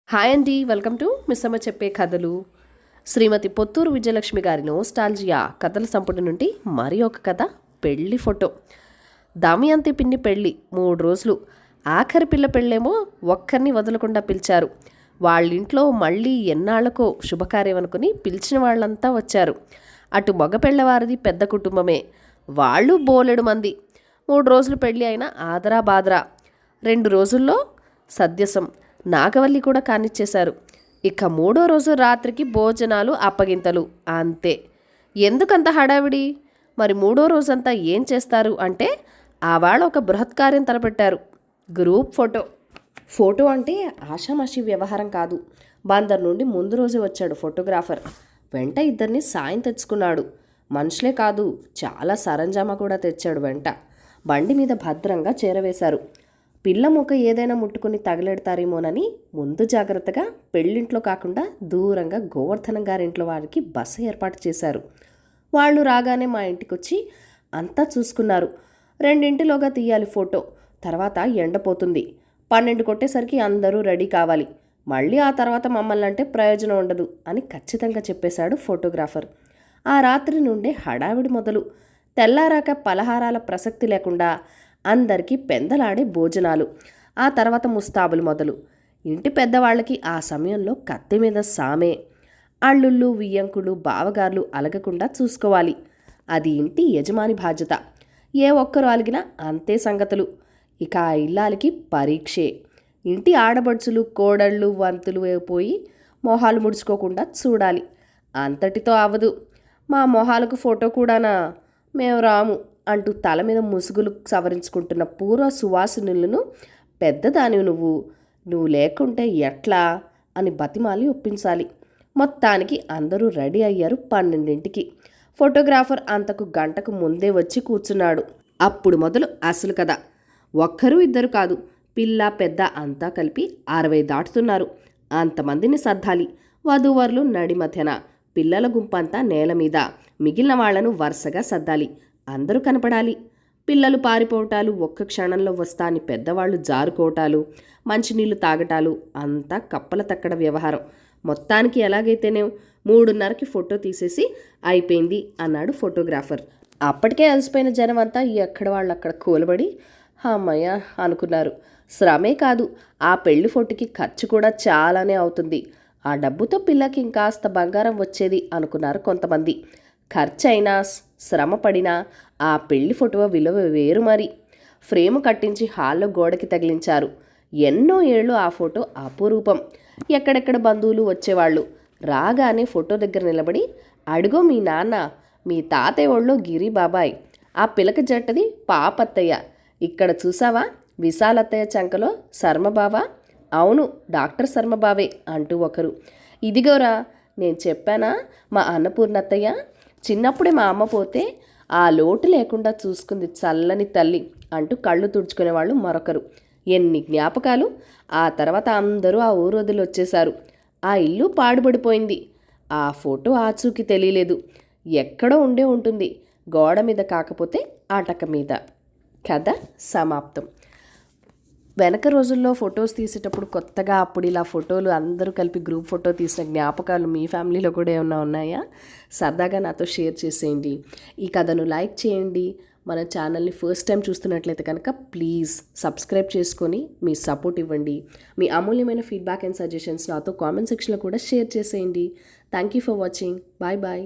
Hi అండి, welcome to Missamma చెప్పే కథలు. శ్రీమతి పొత్తూరు విజయలక్ష్మి గారి నోస్టాల్జియా కథల సంపుటి నుండి మరి ఒక కథ, పెళ్లి ఫోటో. దమయంతి పిన్ని పెళ్ళి 3 రోజులు. ఆఖరి పిల్ల పెళ్ళేమో ఒక్కరిని వదలకుండా పిలిచారు. వాళ్ళింట్లో మళ్ళీ ఎన్నాళ్లకో శుభకార్యం అనుకుని పిలిచిన వాళ్ళంతా వచ్చారు. అటు మగ పెళ్ళవారిది పెద్ద కుటుంబమే, వాళ్ళు బోలెడు మంది. 3 రోజులు పెళ్ళి అయినా ఆదరా బాదరా. 2 రోజుల్లో సద్యసం నాగవల్లి కూడా కానిచ్చేశారు. ఇక 3వ రోజు రాత్రికి భోజనాలు, అప్పగింతలు, అంతే. ఎందుకంత హడావిడి? మరి 3వ రోజంతా ఏం చేస్తారు అంటే, ఆవాళ ఒక బృహత్కార్యం తలపెట్టారు. గ్రూప్ ఫోటో అంటే ఆషామాషి వ్యవహారం కాదు. బందర్ నుండి ముందు రోజు వచ్చాడు ఫోటోగ్రాఫర్. వెంట ఇద్దరిని సాయం తెచ్చుకున్నాడు. మనుషులే కాదు, చాలా సరంజామా కూడా తెచ్చాడు వెంట. బండి మీద భద్రంగా చేరవేశారు. పిల్ల ముఖ ఏదైనా ముట్టుకుని తగలెడతారేమోనని ముందు జాగ్రత్తగా పెళ్ళింట్లో కాకుండా దూరంగా గోవర్ధనం గారింట్లో వారికి బస ఏర్పాటు చేశారు. వాళ్ళు రాగానే మా ఇంటికొచ్చి అంతా చూసుకున్నారు. 2 తీయాలి ఫోటో, తర్వాత ఎండపోతుంది. 12 కొట్టేసరికి అందరూ రెడీ కావాలి. మళ్ళీ ఆ తర్వాత మమ్మల్ని అంటే ప్రయోజనం ఉండదు అని ఖచ్చితంగా చెప్పేశాడు ఫోటోగ్రాఫర్. ఆ రాత్రి నుండే హడావిడి మొదలు. తెల్లారాక పలహారాల ప్రసక్తి లేకుండా అందరికీ పెందలాడే భోజనాలు, ఆ తర్వాత ముస్తాబులు మొదలు. ఇంటి పెద్దవాళ్ళకి ఆ సమయంలో కత్తి మీద సామే. అల్లుళ్ళు, వియ్యంకులు, బావగార్లు అలగకుండా చూసుకోవాలి. అది ఇంటి యజమాని బాధ్యత. ఏ ఒక్కరు అలిగినా అంతే సంగతులు. ఇక ఆ ఇల్లాలకి పరీక్షే. ఇంటి ఆడబడుచులు, కోడళ్ళు, వంతులు పోయి మొహాలు ముడుచుకోకుండా చూడాలి. అంతటితో అవదు. మా మొహాలకు ఫోటో కూడానా? మేము రాము అంటూ తల మీద ముసుగులు సవరించుకుంటున్న పూర్వ సువాసినులను, పెద్దదానివి నువ్వు లేకుంటే ఎట్లా అని బతిమాలి ఒప్పించాలి. మొత్తానికి అందరూ రెడీ అయ్యారు. 12ంటికి ఫోటోగ్రాఫర్ అంతకు గంటకు ముందే వచ్చి కూర్చున్నాడు. అప్పుడు మొదలు అసలు కథ. ఒక్కరు ఇద్దరు కాదు, పిల్ల పెద్ద అంతా కలిపి 60 దాటుతున్నారు. అంతమందిని సర్దాలి. వధూవరులు నడి మధ్యన, పిల్లల గుంపంతా నేల మీద, మిగిలిన వాళ్లను వరుసగా సర్దాలి. అందరూ కనపడాలి. పిల్లలు పారిపోవటాలు, ఒక్క క్షణంలో వస్తాని పెద్దవాళ్ళు జారుకోవటాలు, మంచినీళ్లు తాగటాలు, అంతా కప్పల తక్కడ వ్యవహారం. మొత్తానికి ఎలాగైతేనే 3:30కి ఫోటో తీసేసి అయిపోయింది అన్నాడు ఫోటోగ్రాఫర్. అప్పటికే అలసిపోయిన జనం అంతా ఎక్కడ వాళ్ళు అక్కడ కూలబడి అమ్మయ్య అనుకున్నారు. శ్రమే కాదు, ఆ పెళ్లి ఫోటోకి ఖర్చు కూడా చాలానే అవుతుంది. ఆ డబ్బుతో పిల్లకి ఇంకాస్త బంగారం వచ్చేది అనుకున్నారు కొంతమంది. ఖర్చైనా శ్రమ పడినా ఆ పెళ్లి ఫోటో విలువ వేరు. మరి ఫ్రేము కట్టించి హాల్లో గోడకి తగిలించారు. ఎన్నో ఏళ్ళు ఆ ఫోటో అపురూపం. ఎక్కడెక్కడ బంధువులు వచ్చేవాళ్ళు. రాగానే ఫోటో దగ్గర నిలబడి, అడుగో మీ నాన్న, మీ తాతయ్య ఒళ్ళో గిరి బాబాయ్, ఆ పిలక జట్టది పాపత్తయ్య, ఇక్కడ చూసావా విశాలత్తయ్య చంకలో శర్మబావా, అవును డాక్టర్ శర్మబావే అంటూ ఒకరు, ఇదిగోరా నేను చెప్పానా మా అన్నపూర్ణత్తయ్య, చిన్నప్పుడే మా అమ్మ పోతే ఆ లోటు లేకుండా చూసుకుంది చల్లని తల్లి అంటూ కళ్ళు తుడుచుకునేవాళ్ళు మరొకరు. ఎన్ని జ్ఞాపకాలు. ఆ తర్వాత అందరూ ఆ ఊరు వదిలి వచ్చేశారు. ఆ ఇల్లు పాడుపడిపోయింది. ఆ ఫోటో ఆచూకీ తెలియలేదు. ఎక్కడో ఉండే ఉంటుంది, గోడ మీద కాకపోతే ఆటక మీద. కథ సమాప్తం. వెనక రోజుల్లో ఫొటోస్ తీసేటప్పుడు కొత్తగా అప్పుడు ఇలా ఫోటోలు అందరూ కలిపి గ్రూప్ ఫోటో తీసిన జ్ఞాపకాలు మీ ఫ్యామిలీలో కూడా ఏమైనా ఉన్నాయా? సరదాగా నాతో షేర్ చేసేయండి. ఈ కథను లైక్ చేయండి. మన ఛానల్ని ఫస్ట్ టైం చూస్తున్నట్లయితే కనుక ప్లీజ్ సబ్స్క్రైబ్ చేసుకొని మీ సపోర్ట్ ఇవ్వండి. మీ అమూల్యమైన ఫీడ్బ్యాక్ అండ్ సజెషన్స్ నాతో కామెంట్ సెక్షన్లో కూడా షేర్ చేసేయండి. Thank you for watching. Bye bye.